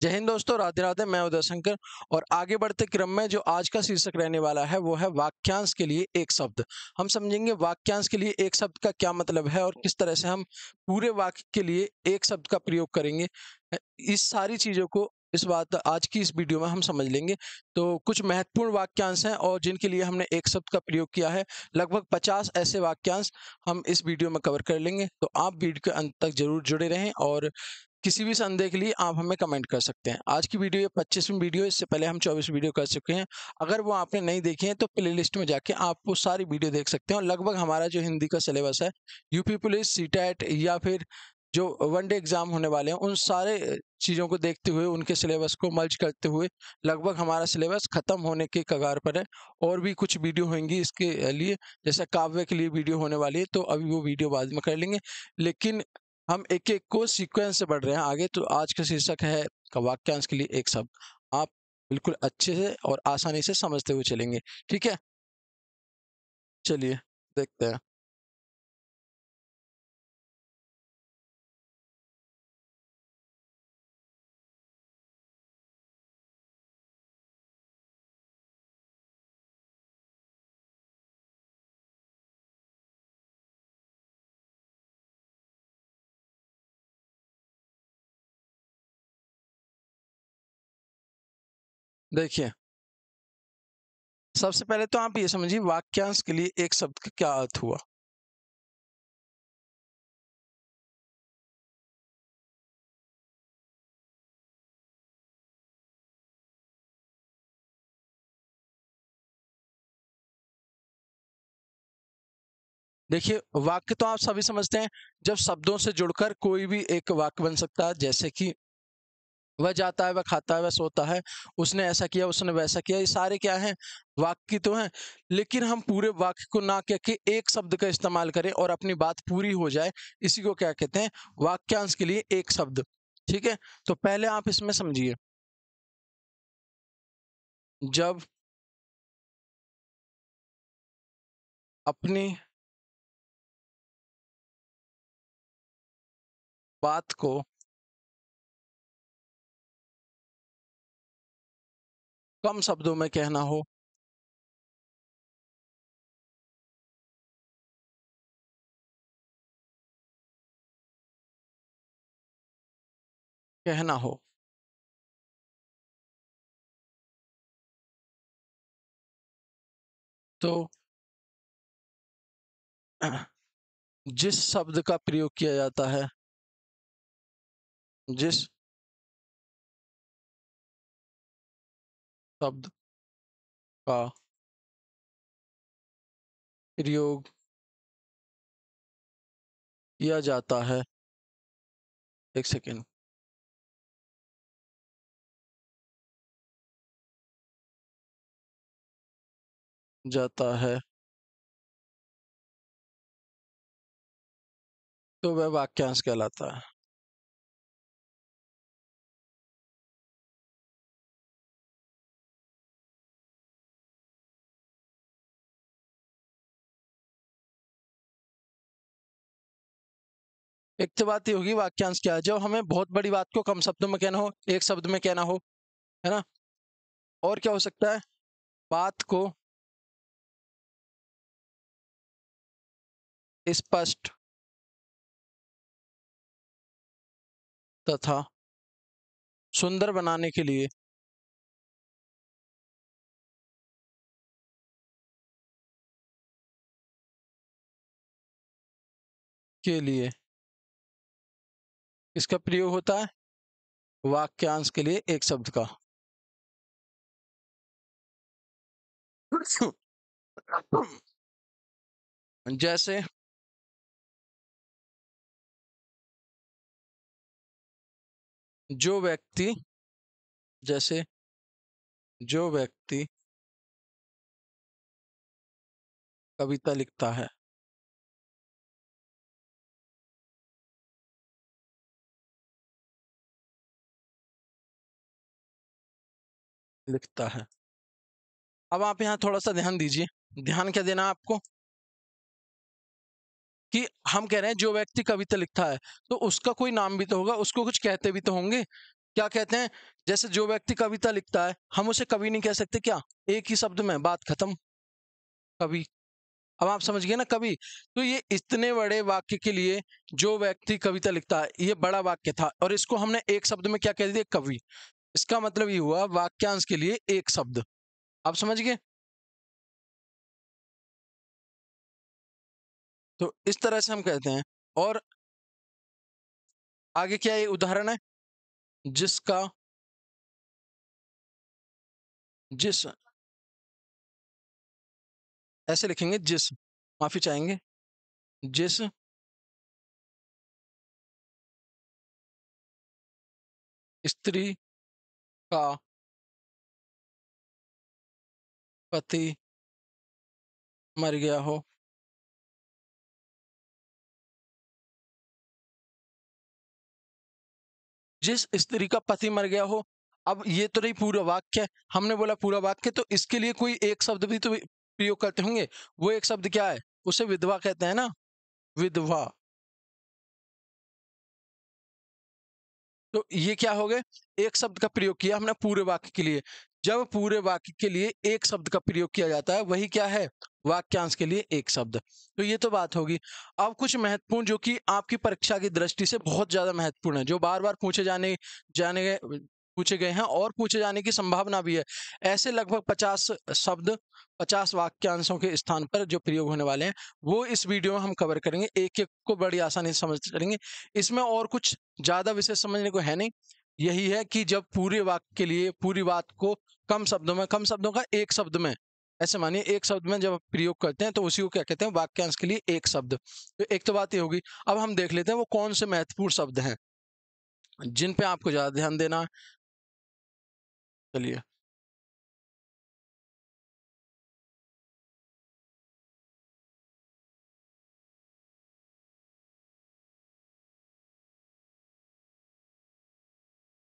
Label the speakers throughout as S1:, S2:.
S1: जय हिंद दोस्तों, राधे राधे। मैं उदय शंकर और आगे बढ़ते क्रम में जो आज का शीर्षक रहने वाला है वो है वाक्यांश के लिए एक शब्द। हम समझेंगे वाक्यांश के लिए एक शब्द का क्या मतलब है और किस तरह से हम पूरे वाक्य के लिए एक शब्द का प्रयोग करेंगे। इस सारी चीजों को इस बात आज की इस वीडियो में हम समझ लेंगे। तो कुछ महत्वपूर्ण वाक्यांश हैं और जिनके लिए हमने एक शब्द का प्रयोग किया है। लगभग 50 ऐसे वाक्यांश हम इस वीडियो में कवर कर लेंगे, तो आप वीडियो के अंत तक जरूर जुड़े रहें और किसी भी संदेह के लिए आप हमें कमेंट कर सकते हैं। आज की वीडियो ये 25वीं वीडियो है, इससे पहले हम 24 वीडियो कर चुके हैं। अगर वो आपने नहीं देखे हैं तो प्लेलिस्ट में जाके आप वो सारी वीडियो देख सकते हैं। और लगभग हमारा जो हिंदी का सिलेबस है, यूपी पुलिस, सीटेट या फिर जो वनडे एग्जाम होने वाले हैं, उन सारे चीज़ों को देखते हुए, उनके सिलेबस को मर्ज करते हुए लगभग हमारा सिलेबस खत्म होने के कगार पर है। और भी कुछ वीडियो होंगी इसके लिए, जैसे काव्य के लिए वीडियो होने वाली है, तो अभी वो वीडियो बाद में कर लेंगे। लेकिन हम एक एक को सीक्वेंस से बढ़ रहे हैं आगे। तो आज का शीर्षक है वाक्यांश के लिए एक शब्द। आप बिल्कुल अच्छे से और आसानी से समझते हुए चलेंगे, ठीक है? चलिए देखते हैं। देखिए, सबसे पहले तो आप ये समझिए वाक्यांश के लिए एक शब्द का क्या अर्थ हुआ। देखिए, वाक्य तो आप सभी समझते हैं, जब शब्दों से जुड़कर कोई भी एक वाक्य बन सकता है। जैसे कि वह जाता है, वह खाता है, वह सोता है, उसने ऐसा किया, उसने वैसा किया, ये सारे क्या हैं? वाक्य तो हैं। लेकिन हम पूरे वाक्य को ना कह के एक शब्द का इस्तेमाल करें और अपनी बात पूरी हो जाए, इसी को क्या कहते हैं? वाक्यांश के लिए एक शब्द। ठीक है? तो पहले आप इसमें समझिए, जब अपनी बात को कम शब्दों में कहना हो, कहना हो, तो जिस शब्द का प्रयोग किया जाता है, जिस शब्द का प्रयोग किया जाता है, एक सेकेंड, जाता है, तो वह वाक्यांश कहलाता है। एक तो बात ये होगी वाक्यांश क्या है, जब हमें बहुत बड़ी बात को कम शब्दों में कहना हो, एक शब्द में कहना हो, है ना? और क्या हो सकता है? बात को स्पष्ट तथा सुंदर बनाने के लिए इसका प्रयोग होता है वाक्यांश के लिए एक शब्द का। जैसे जो व्यक्ति जैसे जो व्यक्ति कविता लिखता है। अब आप यहाँ थोड़ा सा ध्यान दीजिए। ध्यान क्या देना है आपको? कि हम कह रहे हैं जो व्यक्ति कविता लिखता है, तो उसका कोई नाम भी तो होगा, उसको कुछ कहते भी तो होंगे। क्या कहते हैं, जैसे जो व्यक्ति कविता लिखता है हम उसे कवि नहीं कह सकते क्या, एक ही शब्द में बात खत्म, कवि। अब आप समझ गए ना, कवि। तो ये इतने बड़े वाक्य के लिए जो व्यक्ति कविता लिखता है, ये बड़ा वाक्य था और इसको हमने एक शब्द में क्या कह दिया, कवि। इसका मतलब ये हुआ वाक्यांश के लिए एक शब्द। आप समझ गए। तो इस तरह से हम कहते हैं। और आगे क्या ये उदाहरण है, जिसका, जिस, ऐसे लिखेंगे जिस, माफी चाहेंगे, जिस स्त्री का पति मर गया हो। जिस स्त्री का पति मर गया हो। अब ये तो नहीं पूरा वाक्य, हमने बोला पूरा वाक्य, तो इसके लिए कोई एक शब्द भी तो प्रयोग करते होंगे। वो एक शब्द क्या है, उसे विधवा कहते हैं ना, विधवा। तो ये क्या हो गए, एक शब्द का प्रयोग किया हमने पूरे वाक्य के लिए। जब पूरे वाक्य के लिए एक शब्द का प्रयोग किया जाता है वही क्या है, वाक्यांश के लिए एक शब्द। तो ये तो बात होगी। अब कुछ महत्वपूर्ण जो कि आपकी परीक्षा की दृष्टि से बहुत ज्यादा महत्वपूर्ण है, जो बार बार पूछे जाने जाने गए पूछे गए हैं और पूछे जाने की संभावना भी है। ऐसे लगभग 50 शब्द, 50 वाक्यांशों के स्थान पर जो प्रयोग होने वाले हैं वो इस वीडियो में हम कवर करेंगे, एक एक को बड़ी आसानी से समझ करेंगे। इसमें और कुछ ज्यादा विशेष समझने को है नहीं। यही है कि जब पूरे वाक्य के लिए पूरी बात को कम शब्दों में, कम शब्दों का एक शब्द में, ऐसे मानिए एक शब्द में जब आप प्रयोग करते हैं तो उसी को क्या कहते हैं, वाक्यांश के लिए एक शब्द। तो एक तो बात ये होगी। अब हम देख लेते हैं वो कौन से महत्वपूर्ण शब्द हैं जिन पे आपको ज्यादा ध्यान देना है। चलिए,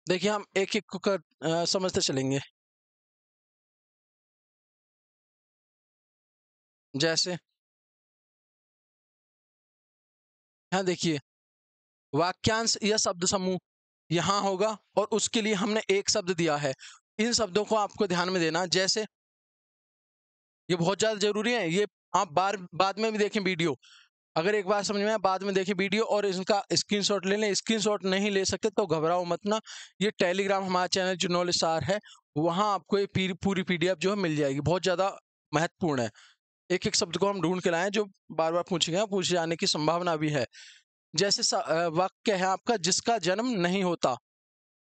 S1: देखिए हम एक एक को समझते चलेंगे। जैसे, हाँ देखिए, वाक्यांश या शब्द समूह यहाँ होगा और उसके लिए हमने एक शब्द दिया है। इन शब्दों को आपको ध्यान में देना। जैसे, ये बहुत ज्यादा जरूरी है, ये आप बाद में भी देखें वीडियो। अगर एक बार समझ में आया बाद में देखें वीडियो और इनका स्क्रीनशॉट ले लें। स्क्रीनशॉट नहीं ले सकते तो घबराओ मत ना, ये टेलीग्राम हमारा चैनल जो नॉलेज सार है, वहां आपको ये पूरी पीडीएफ जो है मिल जाएगी। बहुत ज्यादा महत्वपूर्ण है। एक एक शब्द को हम ढूंढ के लाए जो बार बार पूछे गए, पूछे जाने की संभावना भी है। जैसे वाक्य है आपका, जिसका जन्म नहीं होता।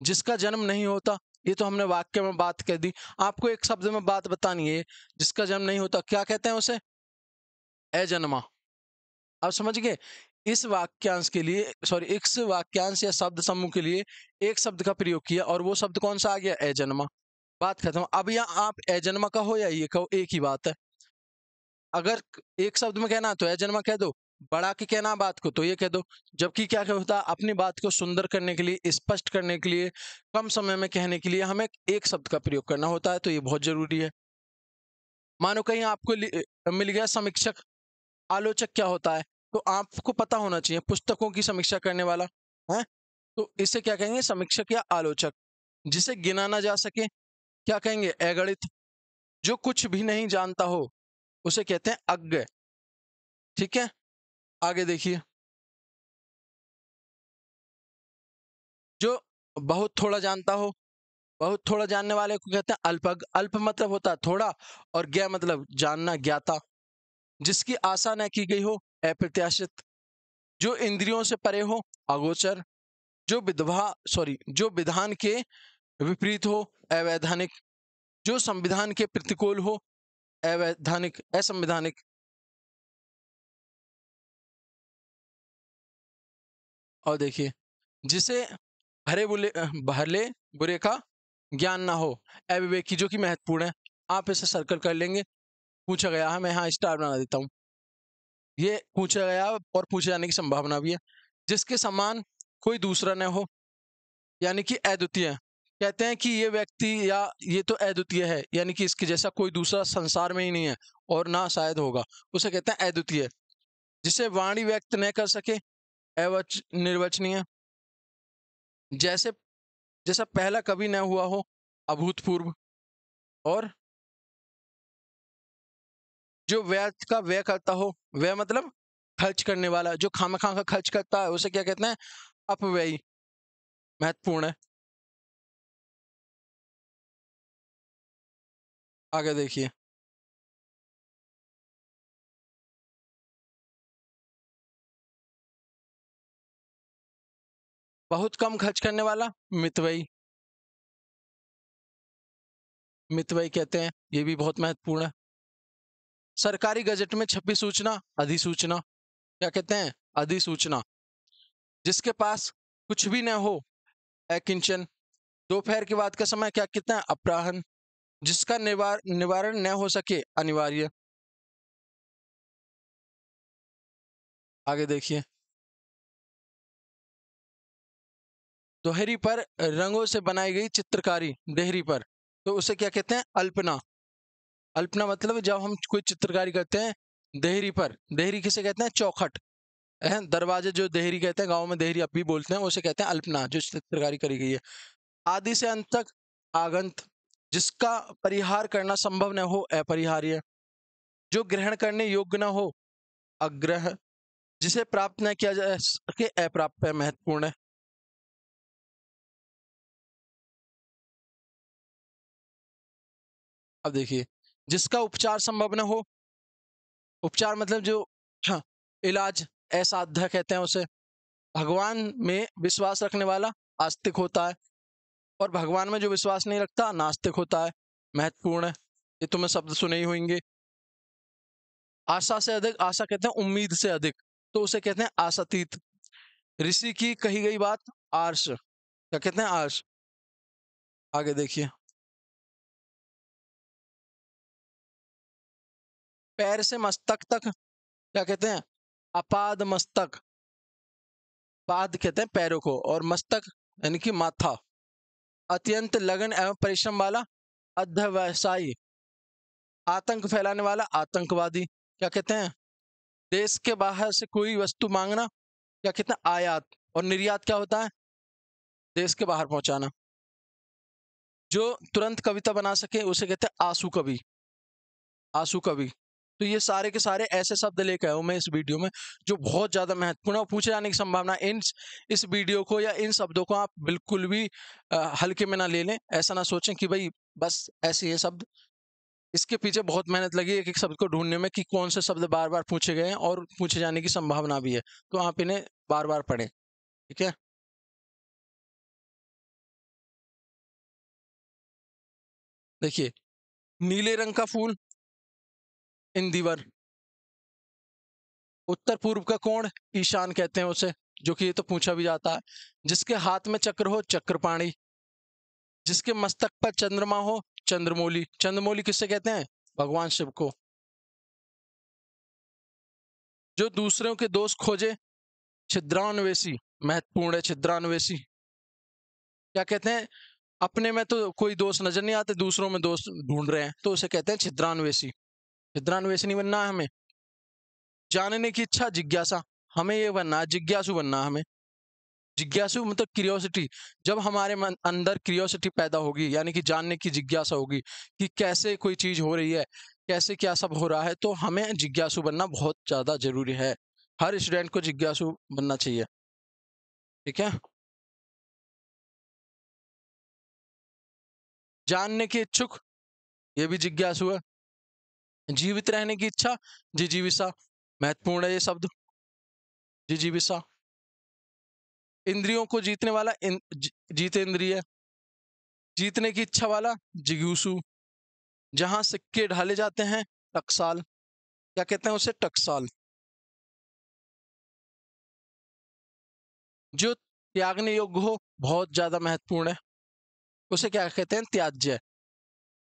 S1: जिसका जन्म नहीं होता, ये तो हमने वाक्य में बात कर दी। आपको एक शब्द में बात बतानी है, जिसका जन्म नहीं होता क्या कहते हैं उसे, अजन्मा। आप समझ गए। इस वाक्यांश के लिए, सॉरी, इस वाक्यांश या शब्द समूह के लिए एक शब्द का प्रयोग किया और वो शब्द कौन सा आ गया, अजन्मा। बात खत्म। अब यहाँ आप अजन्मा कहो या ये कहो, एक ही बात है। अगर एक शब्द में कहना है तो अजन्मा कह दो, बढ़ा के कहना है बात को तो ये कह दो। जबकि क्या क्या होता है, अपनी बात को सुंदर करने के लिए, स्पष्ट करने के लिए, कम समय में कहने के लिए हमें एक शब्द का प्रयोग करना होता है। तो ये बहुत जरूरी है। मानो कहीं आपको मिल गया समीक्षक, आलोचक क्या होता है, तो आपको पता होना चाहिए, पुस्तकों की समीक्षा करने वाला है। तो इसे क्या कहेंगे, समीक्षक या आलोचक। जिसे गिना ना जा सके क्या कहेंगे, अगणित। जो कुछ भी नहीं जानता हो उसे कहते हैं अज्ञ। ठीक है, आगे देखिए। जो बहुत थोड़ा जानता हो, बहुत थोड़ा जानने वाले को कहते हैं अल्पज्ञ। अल्प मतलब होता है थोड़ा, और ज्ञ मतलब जानना, ज्ञाता। जिसकी आशा न की गई हो, अप्रत्याशित। जो इंद्रियों से परे हो, अगोचर। जो जो विधान के विपरीत हो, अवैधानिक। जो संविधान के प्रतिकूल हो, अवैधानिक, असंवैधानिक। और देखिए, जिसे भले बुरे का ज्ञान ना हो, अविवेकी। जो कि महत्वपूर्ण है, आप इसे सर्कल कर लेंगे। पूछा गया है, मैं यहाँ स्टार बना देता हूँ। ये पूछा गया और पूछे जाने की संभावना भी है। जिसके समान कोई दूसरा न हो, यानी कि अद्वितीय। कहते हैं कि ये व्यक्ति या ये तो अद्वितीय है, यानी कि इसके जैसा कोई दूसरा संसार में ही नहीं है और ना शायद होगा, उसे कहते हैं अद्वितीय। जिसे वाणी व्यक्त न कर सके, निर्वचनीय। जैसे जैसा पहला कभी न हुआ हो, अभूतपूर्व। और जो व्यय का व्यय करता हो, व्यय मतलब खर्च करने वाला, जो खामखा का खर्च करता है उसे क्या कहते हैं? अपव्ययी। महत्वपूर्ण है। आगे देखिए। बहुत कम खर्च करने वाला, मितव्ययी। मितव्ययी कहते हैं, ये भी बहुत महत्वपूर्ण है। सरकारी गजट में छपी सूचना, अधिसूचना। क्या कहते हैं? अधिसूचना। जिसके पास कुछ भी न हो, अकिंचन। दोपहर के बाद का समय क्या कहते हैं? अपराह्न। जिसका निवारण न हो सके, अनिवार्य। आगे देखिए। दोहरी पर रंगों से बनाई गई चित्रकारी, देहरी पर, तो उसे क्या कहते हैं? अल्पना। अल्पना मतलब जब हम कोई चित्रकारी करते हैं देहरी पर, देहरी किसे कहते हैं? चौखट है। दरवाजे जो देहरी कहते हैं, गांव में देहरी अब भी बोलते हैं, उसे कहते हैं अल्पना, जो चित्रकारी करी गई है। आदि से अंत तक, आगंत। जिसका परिहार करना संभव न हो, अपरिहार्य। जो ग्रहण करने योग्य न हो, अग्रह। जिसे प्राप्त न किया जा सके, अप्राप्य। महत्वपूर्ण है। अब देखिए। जिसका उपचार संभव न हो, उपचार मतलब जो, हाँ, इलाज, असाध्य कहते हैं उसे। भगवान में विश्वास रखने वाला आस्तिक होता है, और भगवान में जो विश्वास नहीं रखता, नास्तिक होता है। महत्वपूर्ण है। ये तुम्हें शब्द सुने ही होंगे। आशा से अधिक, आशा कहते हैं उम्मीद से अधिक, तो उसे कहते हैं आशातीत। ऋषि की कही गई बात, आर्ष। क्या कहते हैं? आर्ष। आगे देखिए। पैर से मस्तक तक क्या कहते हैं? अपाद मस्तक। पाद कहते हैं पैरों को, और मस्तक यानी कि माथा। अत्यंत लगन एवं परिश्रम वाला, अध्यवसायी। आतंक फैलाने वाला, आतंकवादी। क्या कहते हैं? देश के बाहर से कोई वस्तु मांगना, क्या कहते हैं? आयात। और निर्यात क्या होता है? देश के बाहर पहुंचाना। जो तुरंत कविता बना सके उसे कहते हैं आंसू कवि। आंसू कवि। तो ये सारे के सारे ऐसे शब्द लेकर आया हूं मैं इस वीडियो में, जो बहुत ज्यादा महत्वपूर्ण और पूछे जाने की संभावना है। इस वीडियो को या इन शब्दों को आप बिल्कुल भी हल्के में ना ले लें। ऐसा ना सोचें कि भाई बस ऐसे ये शब्द। इसके पीछे बहुत मेहनत लगी एक एक शब्द को ढूंढने में, कि कौन से शब्द बार बार पूछे गए हैं और पूछे जाने की संभावना भी है। तो आप इन्हें बार बार पढ़ें। ठीक है। देखिए। नीले रंग का फूल, इंदिवर। उत्तर पूर्व का कोण, ईशान कहते हैं उसे, जो कि ये तो पूछा भी जाता है। जिसके हाथ में चक्र हो, चक्रपाणी। जिसके मस्तक पर चंद्रमा हो, चंद्रमौली। चंद्रमौली किससे कहते हैं? भगवान शिव को। जो दूसरों के दोष खोजे, छिद्रान्वेषी। महत्वपूर्ण है, छिद्रान्वेषी। क्या कहते हैं? अपने में तो कोई दोष नजर नहीं आते, दूसरों में दोष ढूंढ रहे हैं, तो उसे कहते हैं छिद्रान्वेषी। छिद्रान्वेषी नहीं बनना है हमें। जानने की इच्छा, जिज्ञासा। हमें ये बनना है, जिज्ञासु बनना है हमें। जिज्ञासु मतलब क्यूरियोसिटी। जब हमारे मन अंदर क्यूरियोसिटी पैदा होगी, यानी कि जानने की जिज्ञासा होगी कि कैसे कोई चीज हो रही है, कैसे क्या सब हो रहा है, तो हमें जिज्ञासु बनना बहुत ज्यादा जरूरी है। हर स्टूडेंट को जिज्ञासु बनना चाहिए। ठीक है। जानने के इच्छुक, ये भी जिज्ञासु है। जीवित रहने की इच्छा, जिजीविषा। महत्वपूर्ण है ये शब्द, जिजीविषा। इंद्रियों को जीतने वाला, जीतेंद्रिय। जीतने की इच्छा वाला, जिगुसु। जहां सिक्के ढाले जाते हैं, टकसाल। क्या कहते हैं उसे? टकसाल। जो त्यागने योग्य हो, बहुत ज्यादा महत्वपूर्ण है, उसे क्या कहते हैं? त्याज्य।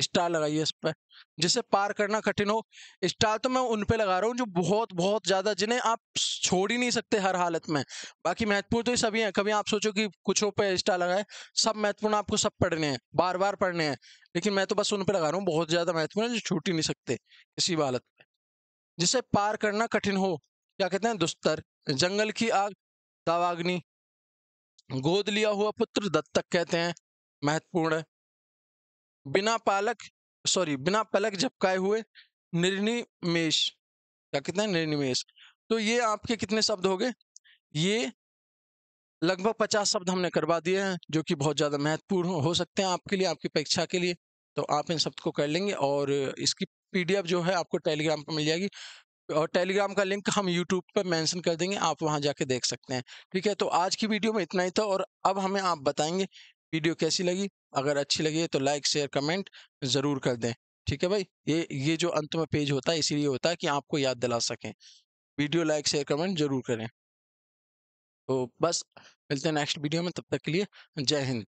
S1: स्टार लगाइए इस पर। जिसे पार करना कठिन हो। स्टार तो मैं उन पे लगा रहा हूँ जो बहुत बहुत ज्यादा, जिन्हें आप छोड़ ही नहीं सकते हर हालत में। बाकी महत्वपूर्ण तो ये सभी हैं। कभी आप सोचो कि कुछ पे स्टार लगाए, सब महत्वपूर्ण आपको सब पढ़ने हैं, बार बार पढ़ने हैं। लेकिन मैं तो बस उन पे लगा रहा हूँ बहुत ज्यादा महत्वपूर्ण है, जो छूट ही नहीं सकते किसी भी हालत में। जिसे पार करना कठिन हो, क्या कहते हैं? दुस्तर। जंगल की आग, दावाग्नि। गोद लिया हुआ पुत्र दत्तक कहते हैं, महत्वपूर्ण है। बिना पलक झपकाए हुए निर्निमेष, क्या कहते हैं, निर्निमेष। तो ये आपके कितने शब्द हो गए? ये लगभग 50 शब्द हमने करवा दिए हैं, जो कि बहुत ज़्यादा महत्वपूर्ण हो सकते हैं आपके लिए, आपकी परीक्षा के लिए। तो आप इन शब्द को कर लेंगे और इसकी पीडीएफ जो है आपको टेलीग्राम पर मिल जाएगी, और टेलीग्राम का लिंक हम यूट्यूब पर मेंशन कर देंगे, आप वहां जाके देख सकते हैं। ठीक है, तो आज की वीडियो में इतना ही था, और अब हमें आप बताएंगे वीडियो कैसी लगी। अगर अच्छी लगी है तो लाइक शेयर कमेंट जरूर कर दें। ठीक है भाई, ये जो अंत में पेज होता है इसीलिए होता है कि आपको याद दिला सकें। वीडियो लाइक शेयर कमेंट जरूर करें। तो बस मिलते हैं नेक्स्ट वीडियो में, तब तक के लिए जय हिंद।